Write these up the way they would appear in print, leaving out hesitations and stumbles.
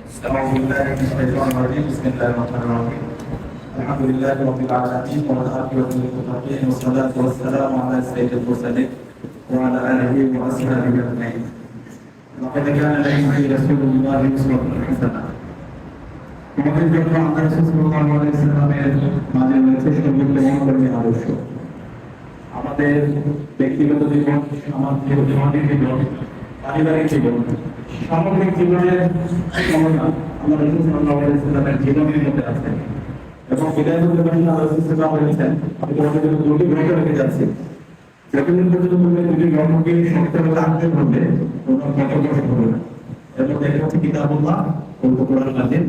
أعوذ بالله من الشيطان الرجيم بسم الله الرحمن الرحيم الحمد لله رب العالمين والعاقبة للمتقين والصلاة والسلام على سيد المرسلين وعلى آله وأصحابه أجمعين لقد كان لكم في رسول الله أسوة حسنة আমাদের জন্য আল্লাহ সাল্লাল্লাহু আলাইহি ওয়াসাল্লামের মাঝে রয়েছে সঙ্গীত অনুকরণী আদর্শ। আমাদের ব্যক্তিগত জীবন, সামাজিক জীবন, পারিবারিক জীবন, সামগ্রিক জীবনের সমাধান আল্লাহ রাসূল সাল্লাল্লাহু আলাইহি ওয়াসাল্লামের জীবনের মধ্যে আছে। এবং বিদায় হতে পারেন আল্লাহ রাসূল সাল্লাল্লাহু আলাইহি ওয়াসাল্লাম আমি তোমাদের জন্য দুটি ঘটনা রেখে যাচ্ছি। যতদিন পর্যন্ত তুমি দুটি ঘটনাকে শক্তভাবে আঁকড়ে ধরবে তোমরা কত কষ্ট করবে না। এর মধ্যে একটা হচ্ছে কিতাবুল্লাহ, পবিত্র কোরআন মাজিদ,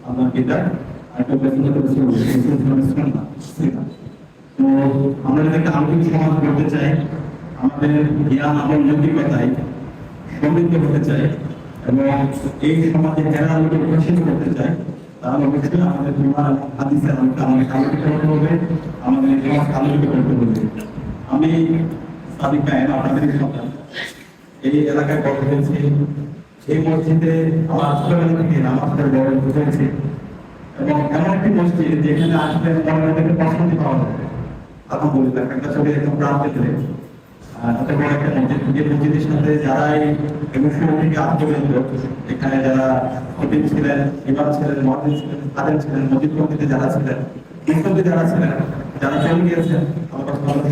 আল্লাহর কিতাব, আর একটা হচ্ছে সুন্নাহ। তো আমরা যদি একটা আধুনিক সমাজ গড়তে চাই, আমাদের জ্ঞান আমল নৈতিকতায় সমৃদ্ধ হতে চাই এবং এই সমাজে হেরা আলোকে প্রকাশিত করতে চাই, তাহলে অবশ্যই আমাদের কোরআন এবং হাদিসের আলোকে আমাদের আলোকিত করতে হবে, আমাদের সমাজ আলোকিত করতে হবে। আমি সাদিক কায়েম, আপনাদের সন্তান, এই এলাকায় বড় হয়েছি। এই মসজিদে আমার ছোটবেলা থেকে নামাজের বড় হয়েছে এবং এমন একটি মসজিদ যেখানে আসলে মনের থেকে প্রশান্তি পাওয়া যায়। আলহামদুলিল্লাহ, একটা ছবি একদম প্রাণ পেতে এত বড় একটা মসজিদ, যে মসজিদের সাথে যারাই এবং শুরু থেকে আজ পর্যন্ত এখানে যারা খতিব ছিলেন, ইমাম ছিলেন, মুয়াজ্জিন ছিলেন, খাদেম ছিলেন, মসজিদ কমিটিতে যারা ছিলেন, মুসল্লি যারা ছিলেন, যারা চলে গিয়েছেন,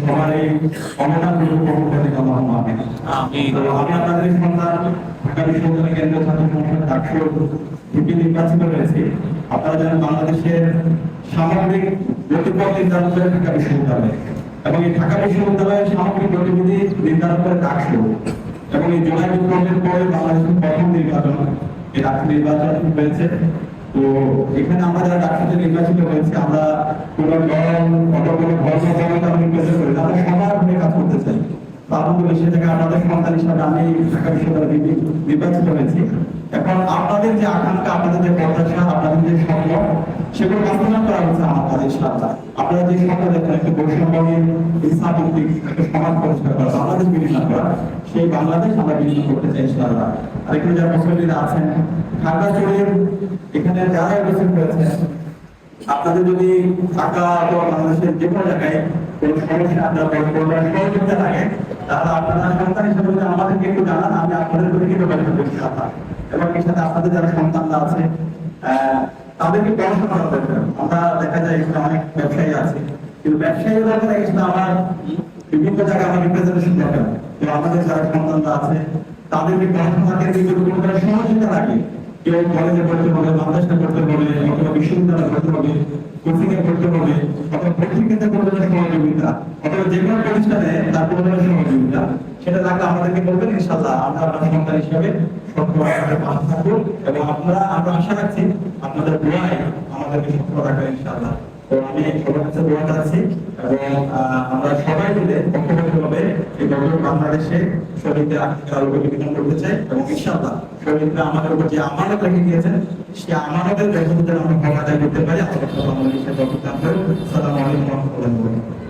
সবার এই অবদানগুলো কবুল করে নিন আল্লাহুম্মা আমিন। তো আমি আপনাদের সন্তান ঢাকা বিশ্ববিদ্যালয় কেন্দ্রীয় ছাত্র সংসদ ডাকসু থেকে নির্বাচিত হয়েছি। আপনারা জানেন বাংলাদেশের সামগ্রিক গতিপথ নির্ধারণ করে ঢাকা বিশ্ববিদ্যালয় এবং এই ঢাকা বিশ্ববিদ্যালয়ের সামগ্রিক গতিবিধি নির্ধারণ করে ডাকসু এবং এই জুলাই বিপ্লবের পরে বাংলাদেশের প্রথম নির্বাচন এই ডাকসু নির্বাচন হয়েছে। তো এখানে আমরা যারা ডাকসুতে নির্বাচিত হয়েছে, আমরা কোনো দল কোনো ধর্ম নির্বাচন করি না, আমরা সবার হয়ে কাজ করতে চাই। আলহামদুলিল্লাহ, সে থেকে আপনাদের সন্তান হিসাবে আমি ঢাকা বিশ্ববিদ্যালয়ে নির্বাচিত হয়েছি। এখন আপনাদের যে আকাঙ্ক্ষা, আপনাদের যে প্রত্যাশা, আপনাদের যে স্বপ্ন, সেগুলো বাস্তবায়ন করা হচ্ছে আমার কাজের সাথে। আপনারা যে স্বপ্ন দেখেন একটা বৈষম্যহীন ইসলামিক একটা সমাজ প্রতিষ্ঠা করা, বাংলাদেশ বিনির্মাণ করা, সেই বাংলাদেশ আমরা বিনির্মাণ করতে চাই ইনশাআল্লাহ। আর এখানে যারা মুসলিমরা আছেন, খাগড়াছড়ির এখানে যারা উপস্থিত হয়েছেন, আপনাদের যদি ঢাকা অথবা বাংলাদেশের যে কোনো জায়গায় কোনো সমস্যা আপনার সহযোগিতা লাগে, তাহলে আপনারা সন্তান হিসেবে আমাদেরকে একটু জানান, আমি আপনাদের প্রতি যোগাযোগ করছি। এবং এর সাথে আপনাদের যারা সন্তানরা আছে তাদেরকে পড়াশোনা করা দরকার। আমরা দেখা যায় এখানে অনেক ব্যবসায়ী আছে, কিন্তু ব্যবসায়ী দরকার এখানে আমার বিভিন্ন জায়গায় আমার রিপ্রেজেন্টেশন দরকার। তো আমাদের যারা সন্তানরা আছে তাদেরকে পড়াশোনাকে কোনো সহযোগিতা লাগে। কেউ কলেজে পড়তে হবে, মাদ্রাসা পড়তে হবে, অথবা বিশ্ববিদ্যালয়ে পড়তে হবে, কোচিং এ পড়তে হবে, অথবা পত্রিকাতে পড়তে সহযোগিতা, অথবা যে কোনো প্রতিষ্ঠানে তার পড়তে সহযোগিতা, সেটা লাগলে আমাদেরকে বলবেন। ইনশাআল্লাহ আমরা আপনার সন্তান হিসেবে সবসময় পাশে থাকবো এবং আমরা আশা রাখছি আপনাদের দোয়ায় আমাদেরকে সফল রাখবেন ইনশাআল্লাহ। তো আমি সবার কাছে দোয়া চাচ্ছি এবং আমরা সবাই মিলে ঐক্যবদ্ধভাবে এই বাংলাদেশে শহীদদের আকাঙ্ক্ষার আলোকে বিধান করতে চাই এবং ইনশাআল্লাহ শহীদরা আমাদের উপর যে আমানত রেখে গিয়েছেন, সে আমানতের দায়িত্ব আমরা ভাগ আদায় করতে পারি। আসসালামু আলাইকুম ওয়া রাহমাতুল্লাহি ওয়া বারাকাতুহু।